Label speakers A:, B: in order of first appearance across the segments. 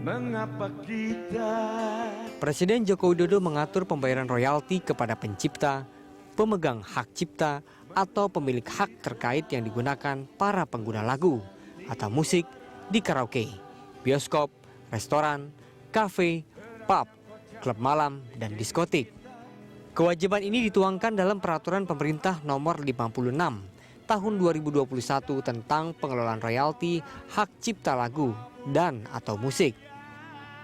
A: Mengapa kita...
B: Presiden Joko Widodo mengatur pembayaran royalti kepada pencipta, pemegang hak cipta, atau pemilik hak terkait yang digunakan para pengguna lagu atau musik di karaoke, bioskop, restoran, kafe, pub, klub malam, dan diskotik. Kewajiban ini dituangkan dalam Peraturan Pemerintah Nomor 56 Tahun 2021 tentang pengelolaan royalti hak cipta lagu dan atau musik.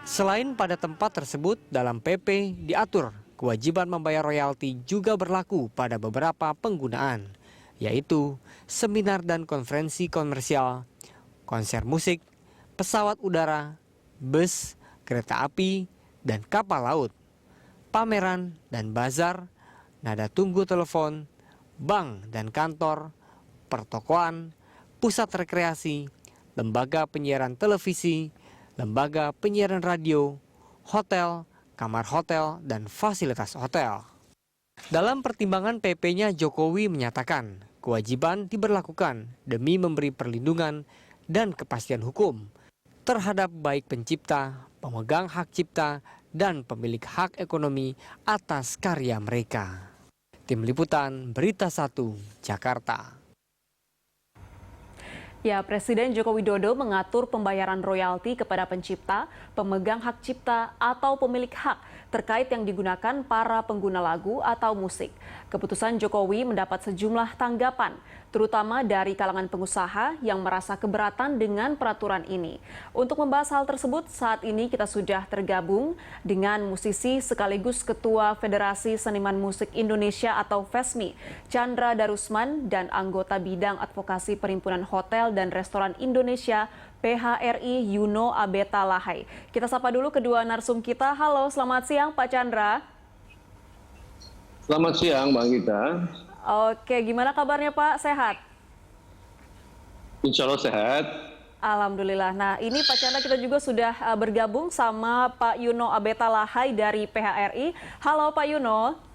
B: Selain pada tempat tersebut, dalam PP diatur kewajiban membayar royalti juga berlaku pada beberapa penggunaan, yaitu seminar dan konferensi komersial, konser musik, pesawat udara, bus, kereta api, dan kapal laut, pameran dan bazar, nada tunggu telepon, bank dan kantor, pertokoan, pusat rekreasi, lembaga penyiaran televisi, lembaga penyiaran radio, hotel, kamar hotel, dan fasilitas hotel. Dalam pertimbangan PP-nya, Jokowi menyatakan kewajiban diberlakukan demi memberi perlindungan dan kepastian hukum terhadap baik pencipta, pemegang hak cipta, dan pemilik hak ekonomi atas karya mereka. Tim Liputan Berita 1, Jakarta.
C: Ya, Presiden Joko Widodo mengatur pembayaran royalti kepada pencipta, pemegang hak cipta, atau pemilik hak terkait yang digunakan para pengguna lagu atau musik. Keputusan Jokowi mendapat sejumlah tanggapan, terutama dari kalangan pengusaha yang merasa keberatan dengan peraturan ini. Untuk membahas hal tersebut, saat ini kita sudah tergabung dengan musisi sekaligus Ketua Federasi Seniman Musik Indonesia atau FESMI, Chandra Darusman, dan anggota bidang advokasi Perhimpunan Hotel dan Restoran Indonesia PHRI Yuno Abeta Lahai. Kita sapa dulu kedua narsum kita. Halo, selamat siang Pak Chandra.
D: Selamat siang Mbak Gita.
C: Oke, gimana kabarnya Pak? Sehat?
D: Insya Allah sehat.
C: Alhamdulillah. Nah, ini Pak Chandra kita juga sudah bergabung sama Pak Yuno Abeta Lahai dari PHRI. Halo Pak Yuno.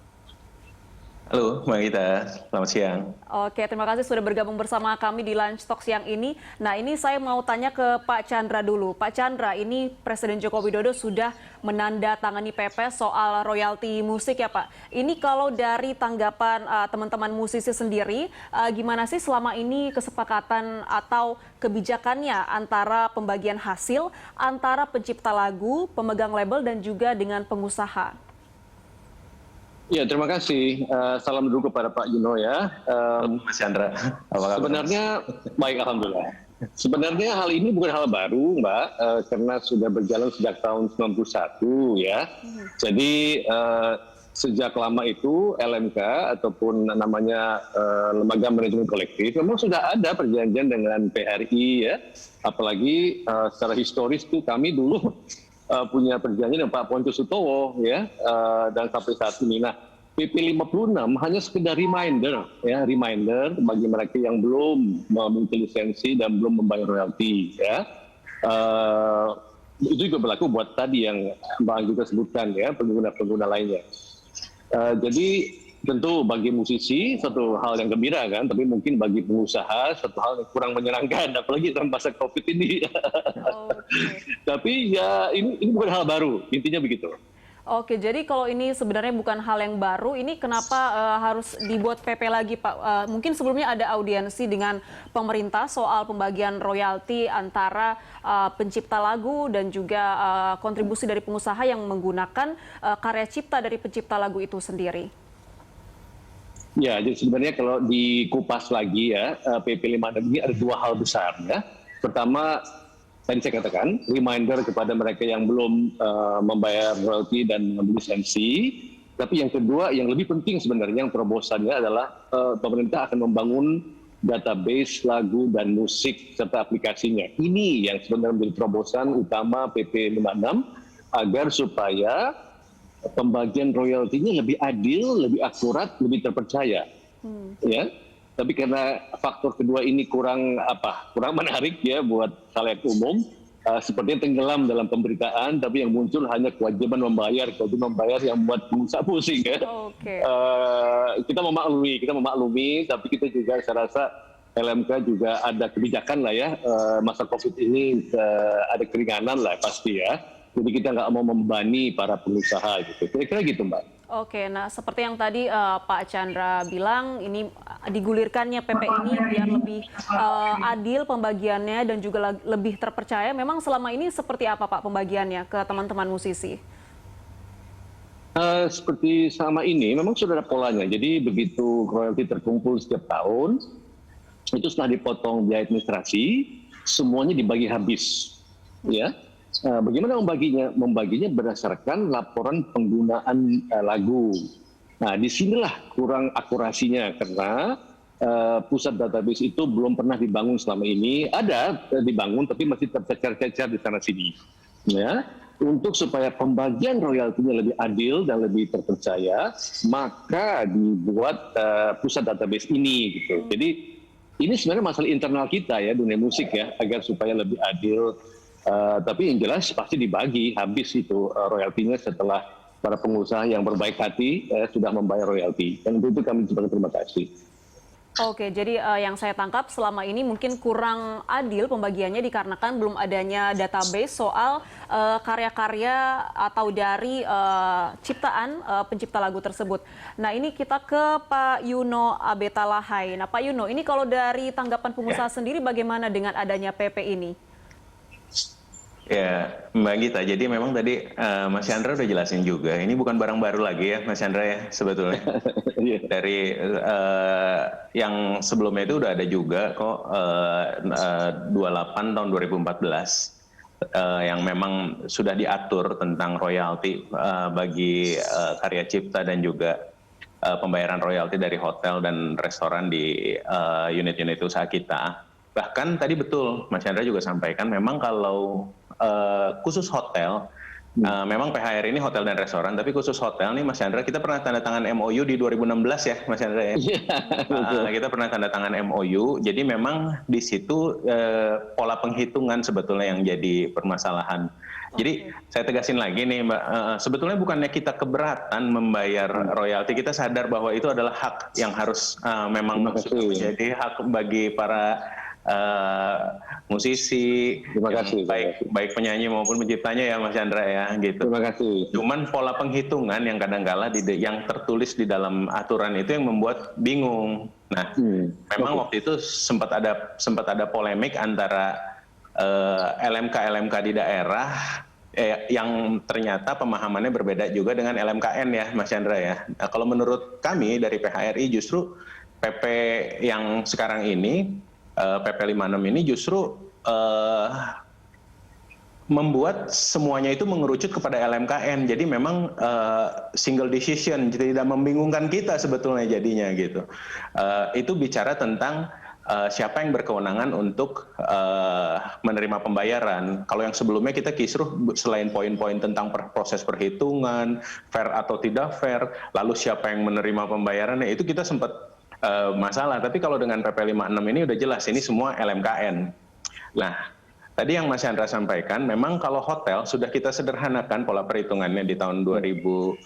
D: Halo Mbak Gita, selamat siang.
C: Oke, terima kasih sudah bergabung bersama kami di Lunch Talk siang ini. Nah, ini saya mau tanya ke Pak Chandra dulu. Pak Chandra, ini Presiden Joko Widodo sudah menandatangani PP soal royalti musik ya Pak. Ini kalau dari tanggapan teman-teman musisi sendiri, gimana sih selama ini kesepakatan atau kebijakannya antara pembagian hasil antara pencipta lagu, pemegang label, dan juga dengan pengusaha?
D: Ya, terima kasih. Salam dulu kepada Pak Yuno ya. Mas Chandra. Sebenarnya baik, alhamdulillah. Sebenarnya hal ini bukan hal baru, Mbak, karena sudah berjalan sejak tahun 91 ya. Jadi sejak lama itu LMK ataupun namanya Lembaga Manajemen Kolektif memang sudah ada perjanjian dengan PRI ya. Apalagi secara historis tuh kami dulu punya perjanjian dengan Pak Ponco Sutowo ya, dan sampai saat ini. Nah, PP 56 hanya sekedar reminder ya, reminder bagi mereka yang belum memiliki lisensi dan belum membayar royalti ya. Itu juga berlaku buat tadi yang Mbak juga sebutkan ya, pengguna-pengguna lainnya. Jadi tentu bagi musisi satu hal yang gembira kan, tapi mungkin bagi pengusaha satu hal yang kurang menyenangkan, apalagi dalam masa COVID ini. Tapi ya ini bukan hal baru, intinya begitu.
C: Oke, jadi kalau ini sebenarnya bukan hal yang baru, ini kenapa harus dibuat PP lagi Pak? Mungkin sebelumnya ada audiensi dengan pemerintah soal pembagian royalti antara pencipta lagu dan juga kontribusi dari pengusaha yang menggunakan karya cipta dari pencipta lagu itu sendiri.
D: Ya, jadi sebenarnya kalau dikupas lagi ya, PP 56 ini ada dua hal besar ya. Pertama, tadi saya katakan, reminder kepada mereka yang belum membayar royalti dan mengambil lisensi. Tapi yang kedua, yang lebih penting sebenarnya, yang terobosannya adalah pemerintah akan membangun database lagu dan musik serta aplikasinya. Ini yang sebenarnya menjadi terobosan utama PP 56 agar supaya pembagian royaltinya lebih adil, lebih akurat, lebih terpercaya. Ya. Tapi karena faktor kedua ini kurang menarik ya buat khalayak umum, sepertinya tenggelam dalam pemberitaan, tapi yang muncul hanya kewajiban membayar yang buat pengusaha pusing ya.
C: Okay.
D: Kita memaklumi, tapi kita juga saya rasa LMK juga ada kebijakan lah ya, masa COVID ini ada keringanan lah pasti ya. Jadi kita nggak mau membebani para pengusaha gitu. Kira-kira gitu Mbak.
C: Oke, nah seperti yang tadi Pak Chandra bilang, ini digulirkannya PP ini biar lebih adil pembagiannya dan juga lebih terpercaya. Memang selama ini seperti apa Pak pembagiannya ke teman-teman musisi?
D: Seperti sama ini, memang sudah ada polanya. Jadi begitu royalti terkumpul setiap tahun, itu setelah dipotong biaya administrasi, semuanya dibagi habis. Ya, bagaimana membaginya? Membaginya berdasarkan laporan penggunaan lagu. Nah, disinilah kurang akurasinya karena pusat database itu belum pernah dibangun selama ini. Ada dibangun, tapi masih tercecer-cecer di sana sini. Ya. Untuk supaya pembagian royaltinya lebih adil dan lebih terpercaya, maka dibuat pusat database ini gitu. Jadi ini sebenarnya masalah internal kita ya, dunia musik ya, agar supaya lebih adil. Tapi yang jelas pasti dibagi habis itu royaltinya setelah para pengusaha yang berbaik hati sudah membayar royalti. Dan untuk itu kami berterima kasih.
C: Oke, jadi yang saya tangkap selama ini mungkin kurang adil pembagiannya dikarenakan belum adanya database soal karya-karya atau dari ciptaan pencipta lagu tersebut. Nah, ini kita ke Pak Yuno Abetalahai. Nah, Pak Yuno, ini kalau dari tanggapan pengusaha sendiri bagaimana dengan adanya PP ini?
E: Ya, Mbak Gita, jadi memang tadi Mas Chandra udah jelasin juga, ini bukan barang baru lagi ya Mas Chandra ya sebetulnya. Dari yang sebelumnya itu udah ada juga kok 28 tahun 2014 yang memang sudah diatur tentang royalti bagi karya cipta dan juga pembayaran royalti dari hotel dan restoran di unit-unit usaha kita. Bahkan tadi betul Mas Chandra juga sampaikan memang kalau khusus hotel, memang PHR ini hotel dan restoran, tapi khusus hotel nih Mas Chandra, kita pernah tanda tangan MOU di 2016 ya Mas Chandra ya. Kita pernah tanda tangan MOU, jadi memang di situ pola penghitungan sebetulnya yang jadi permasalahan. Jadi saya tegasin lagi nih Mbak, sebetulnya bukannya kita keberatan membayar royalti, kita sadar bahwa itu adalah hak yang harus memang menjadi hak bagi para musisi,
D: terima kasih,
E: baik penyanyi maupun penciptanya ya Mas Chandra ya gitu.
D: Terima kasih.
E: Cuman pola penghitungan yang kadang-kala yang tertulis di dalam aturan itu yang membuat bingung. Nah, memang waktu itu sempat ada polemik antara LMK di daerah yang ternyata pemahamannya berbeda juga dengan LMKN ya Mas Chandra ya. Nah, kalau menurut kami dari PHRI justru PP yang sekarang ini PP 56 ini justru membuat semuanya itu mengerucut kepada LMKN. Jadi memang single decision, tidak membingungkan kita sebetulnya jadinya gitu. Itu bicara tentang siapa yang berkewenangan untuk menerima pembayaran. Kalau yang sebelumnya kita kisruh selain poin-poin tentang proses perhitungan, fair atau tidak fair, lalu siapa yang menerima pembayarannya, itu kita sempat masalah. Tapi kalau dengan PP 56 ini udah jelas, ini semua LMKN. Nah, tadi yang Mas Chandra sampaikan, memang kalau hotel sudah kita sederhanakan pola perhitungannya di tahun 2016.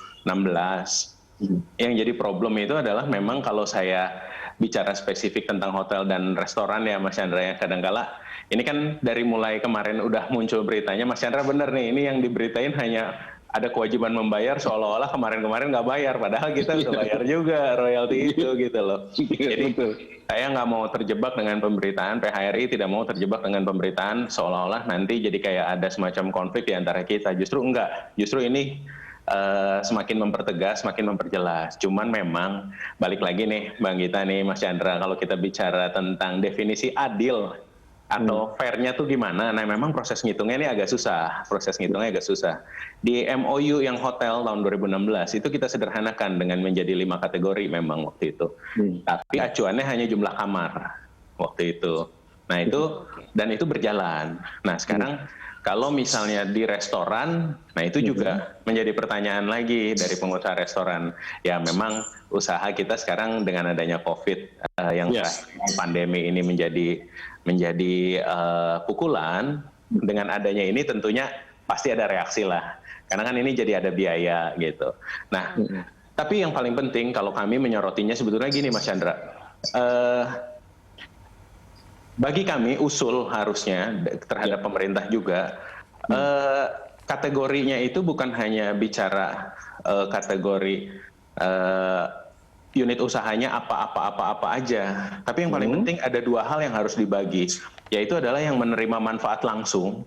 E: Yang jadi problem itu adalah memang kalau saya bicara spesifik tentang hotel dan restoran ya Mas Chandra ya, kadang-kala ini kan dari mulai kemarin udah muncul beritanya, Mas Chandra bener nih, ini yang diberitain hanya ada kewajiban membayar seolah-olah kemarin-kemarin nggak bayar, padahal kita udah bayar juga royalti itu gitu loh. Jadi saya nggak mau terjebak dengan pemberitaan, PHRI tidak mau terjebak dengan pemberitaan seolah-olah nanti jadi kayak ada semacam konflik di antara kita. Justru enggak, justru ini semakin mempertegas, semakin memperjelas. Cuman memang balik lagi nih Bang Gita nih Mas Chandra, kalau kita bicara tentang definisi adil atau fairnya tuh gimana? Nah memang proses ngitungnya ini agak susah, Di MOU yang hotel tahun 2016 itu kita sederhanakan dengan menjadi 5 kategori memang waktu itu. Tapi acuannya hanya jumlah kamar waktu itu. Nah itu, dan itu berjalan. Nah sekarang kalau misalnya di restoran, nah itu juga menjadi pertanyaan lagi dari pengusaha restoran. Ya memang usaha kita sekarang dengan adanya COVID yang pandemi ini menjadi pukulan, dengan adanya ini tentunya pasti ada reaksi lah. Karena kan ini jadi ada biaya gitu. Nah, tapi yang paling penting kalau kami menyorotinya sebetulnya gini Mas Chandra. bagi kami usul harusnya terhadap pemerintah juga, kategorinya itu bukan hanya bicara kategori unit usahanya apa aja, tapi yang paling penting ada dua hal yang harus dibagi, yaitu adalah yang menerima manfaat langsung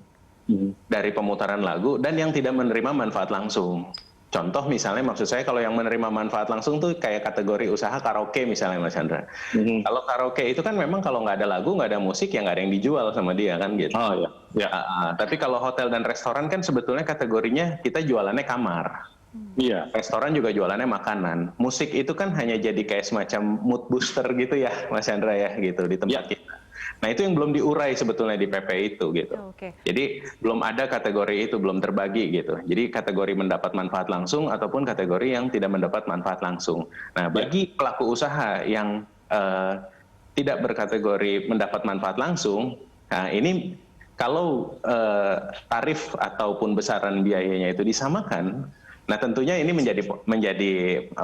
E: dari pemutaran lagu dan yang tidak menerima manfaat langsung. Contoh misalnya, maksud saya kalau yang menerima manfaat langsung tuh kayak kategori usaha karaoke misalnya, Mas Chandra. Kalau karaoke itu kan memang kalau nggak ada lagu, nggak ada musik, ya nggak ada yang dijual sama dia kan gitu.
D: Oh ya. Ya.
E: Tapi kalau hotel dan restoran kan sebetulnya kategorinya kita jualannya kamar.
D: Iya.
E: Restoran juga jualannya makanan. Musik itu kan hanya jadi kayak semacam mood booster gitu ya, Mas Chandra ya, gitu di tempat kita. Nah itu yang belum diurai sebetulnya di PP itu gitu. Jadi belum ada kategori itu, belum terbagi gitu. Jadi kategori mendapat manfaat langsung ataupun kategori yang tidak mendapat manfaat langsung. Nah bagi pelaku usaha yang tidak berkategori mendapat manfaat langsung, nah ini kalau tarif ataupun besaran biayanya itu disamakan, nah tentunya ini menjadi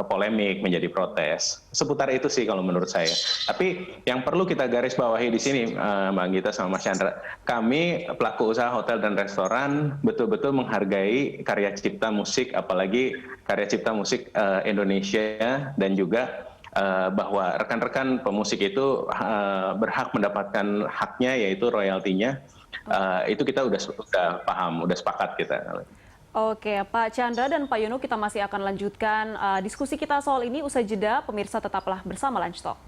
E: polemik, menjadi protes. Seputar itu sih kalau menurut saya. Tapi yang perlu kita garis bawahi di sini, Mbak Anggita sama Mas Chandra, kami pelaku usaha hotel dan restoran betul-betul menghargai karya cipta musik, apalagi karya cipta musik Indonesia, dan juga bahwa rekan-rekan pemusik itu berhak mendapatkan haknya, yaitu royaltinya. Itu kita udah paham, udah sepakat kita.
C: Oke, Pak Chandra dan Pak Yono, kita masih akan lanjutkan diskusi kita soal ini usai jeda. Pemirsa tetaplah bersama Lunch Talk.